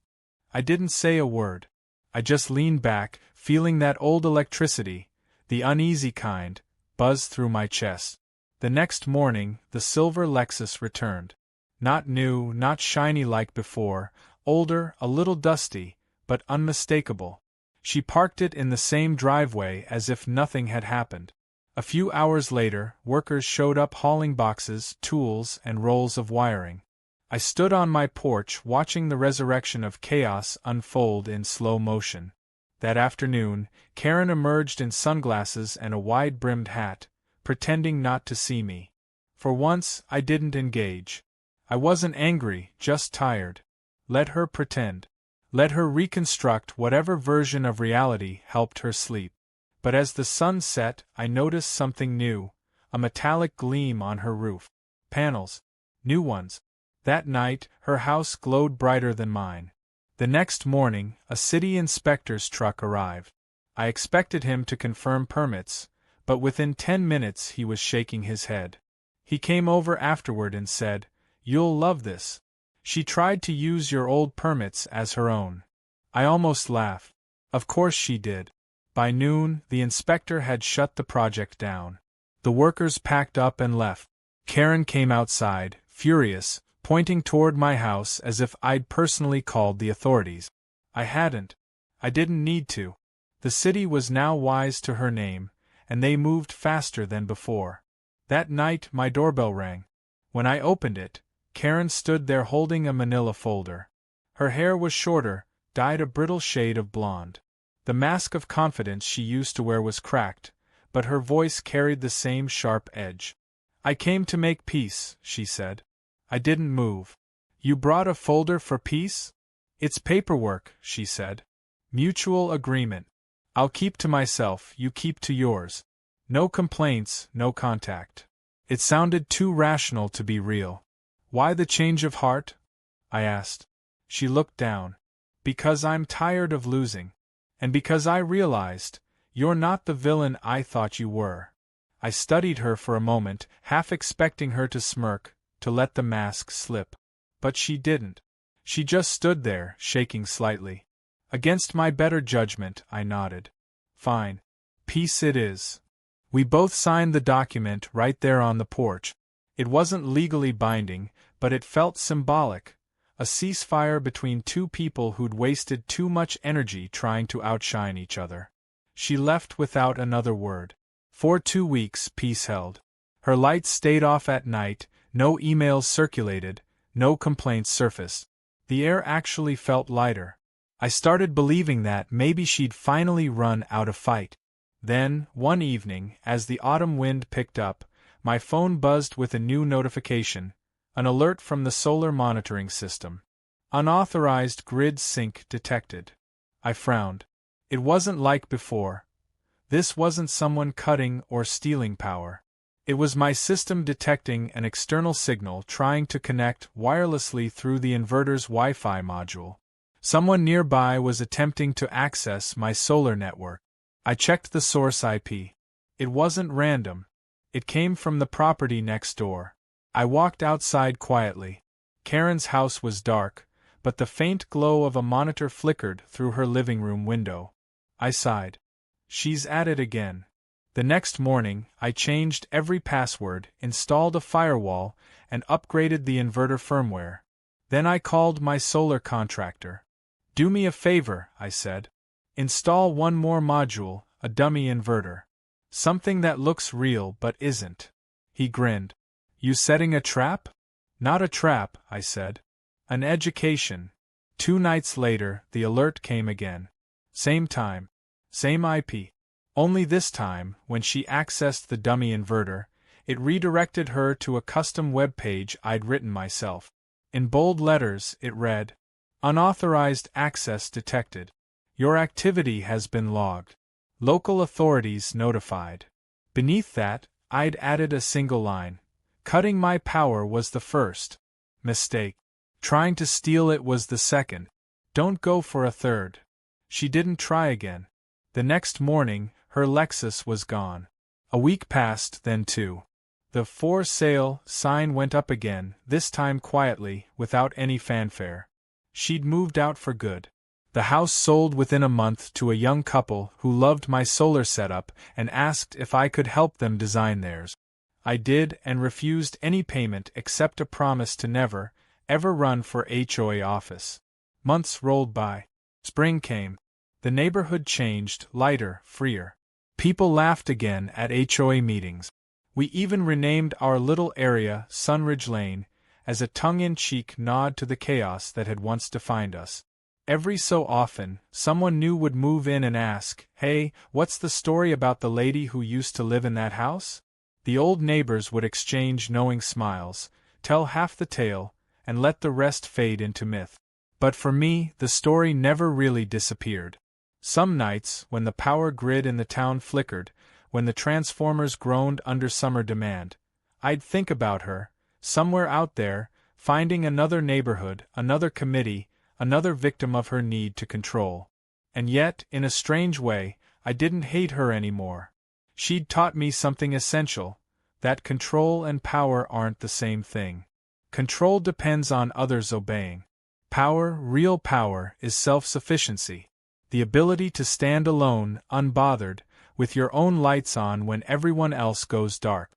I didn't say a word. I just leaned back, feeling that old electricity, the uneasy kind, buzz through my chest. The next morning, the silver Lexus returned. Not new, not shiny like before, older, a little dusty, but unmistakable. She parked it in the same driveway as if nothing had happened. A few hours later, workers showed up hauling boxes, tools, and rolls of wiring. I stood on my porch watching the resurrection of chaos unfold in slow motion. That afternoon, Karen emerged in sunglasses and a wide-brimmed hat, pretending not to see me. For once, I didn't engage. I wasn't angry, just tired. Let her pretend. Let her reconstruct whatever version of reality helped her sleep. But as the sun set, I noticed something new, a metallic gleam on her roof. Panels. New ones. That night, her house glowed brighter than mine. The next morning, a city inspector's truck arrived. I expected him to confirm permits, but within 10 minutes he was shaking his head. He came over afterward and said, "You'll love this. She tried to use your old permits as her own." I almost laughed. Of course she did. By noon, the inspector had shut the project down. The workers packed up and left. Karen came outside, furious, pointing toward my house as if I'd personally called the authorities. I hadn't. I didn't need to. The city was now wise to her name, and they moved faster than before. That night my doorbell rang. When I opened it, Karen stood there holding a manila folder. Her hair was shorter, dyed a brittle shade of blonde. The mask of confidence she used to wear was cracked, but her voice carried the same sharp edge. "I came to make peace," she said. I didn't move. "You brought a folder for peace?" "It's paperwork," she said. "Mutual agreement. I'll keep to myself, you keep to yours. No complaints, no contact." It sounded too rational to be real. "Why the change of heart?" I asked. She looked down. "Because I'm tired of losing. And because I realized, you're not the villain I thought you were." I studied her for a moment, half expecting her to smirk, to let the mask slip. But she didn't. She just stood there, shaking slightly. Against my better judgment, I nodded. "Fine. Peace it is." We both signed the document right there on the porch. It wasn't legally binding, but it felt symbolic. A ceasefire between two people who'd wasted too much energy trying to outshine each other. She left without another word. For 2 weeks, peace held. Her lights stayed off at night, no emails circulated, no complaints surfaced. The air actually felt lighter. I started believing that maybe she'd finally run out of fight. Then, one evening, as the autumn wind picked up, my phone buzzed with a new notification, an alert from the solar monitoring system. Unauthorized grid sync detected. I frowned. It wasn't like before. This wasn't someone cutting or stealing power. It was my system detecting an external signal trying to connect wirelessly through the inverter's Wi-Fi module. Someone nearby was attempting to access my solar network. I checked the source IP. It wasn't random. It came from the property next door. I walked outside quietly. Karen's house was dark, but the faint glow of a monitor flickered through her living room window. I sighed. She's at it again. The next morning, I changed every password, installed a firewall, and upgraded the inverter firmware. Then I called my solar contractor. "Do me a favor," I said. "Install one more module, a dummy inverter. Something that looks real but isn't." He grinned. "You setting a trap?" "Not a trap," I said. "An education." 2 nights later, the alert came again. Same time. Same IP. Only this time, when she accessed the dummy inverter, it redirected her to a custom web page I'd written myself. In bold letters, it read, "Unauthorized access detected. Your activity has been logged. Local authorities notified." Beneath that, I'd added a single line. "Cutting my power was the first mistake. Trying to steal it was the second. Don't go for a third." She didn't try again. The next morning, her Lexus was gone. A week passed, then 2. The "for sale" sign went up again, this time quietly, without any fanfare. She'd moved out for good. The house sold within a month to a young couple who loved my solar setup and asked if I could help them design theirs. I did, and refused any payment except a promise to never, ever run for HOA office. Months rolled by. Spring came. The neighborhood changed, lighter, freer. People laughed again at HOA meetings. We even renamed our little area Sunridge Lane, as a tongue-in-cheek nod to the chaos that had once defined us. Every so often, someone new would move in and ask, "Hey, what's the story about the lady who used to live in that house?" The old neighbors would exchange knowing smiles, tell half the tale, and let the rest fade into myth. But for me, the story never really disappeared. Some nights, when the power grid in the town flickered, when the transformers groaned under summer demand, I'd think about her, somewhere out there, finding another neighborhood, another committee, another victim of her need to control. And yet, in a strange way, I didn't hate her anymore. She'd taught me something essential, that control and power aren't the same thing. Control depends on others obeying. Power, real power, is self-sufficiency. The ability to stand alone, unbothered, with your own lights on when everyone else goes dark.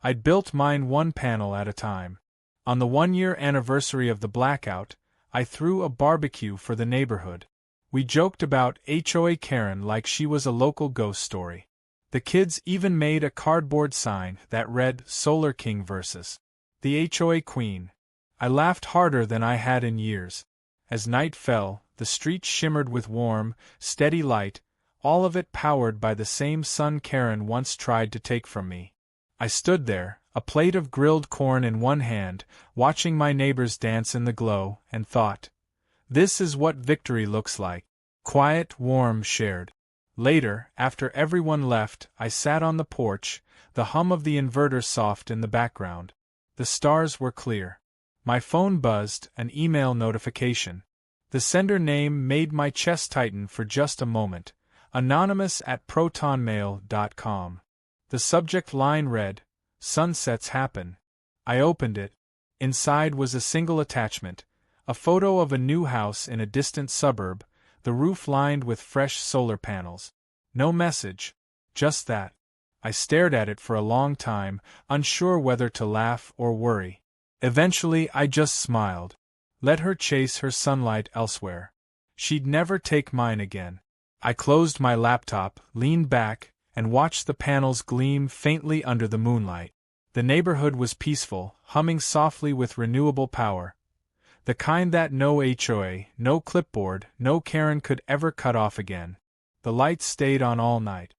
I'd built mine one panel at a time. On the 1-year anniversary of the blackout, I threw a barbecue for the neighborhood. We joked about HOA Karen like she was a local ghost story. The kids even made a cardboard sign that read Solar King vs. the HOA Queen. I laughed harder than I had in years. As night fell, the street shimmered with warm, steady light, all of it powered by the same sun Karen once tried to take from me. I stood there, a plate of grilled corn in one hand, watching my neighbors dance in the glow, and thought, this is what victory looks like. Quiet, warm, shared. Later, after everyone left, I sat on the porch, the hum of the inverter soft in the background. The stars were clear. My phone buzzed, an email notification. The sender name made my chest tighten for just a moment, anonymous@protonmail.com. The subject line read, Sunsets Happen. I opened it. Inside was a single attachment, a photo of a new house in a distant suburb, the roof lined with fresh solar panels. No message, just that. I stared at it for a long time, unsure whether to laugh or worry. Eventually I just smiled. Let her chase her sunlight elsewhere. She'd never take mine again. I closed my laptop, leaned back, and watched the panels gleam faintly under the moonlight. The neighborhood was peaceful, humming softly with renewable power. The kind that no HOA, no clipboard, no Karen could ever cut off again. The lights stayed on all night.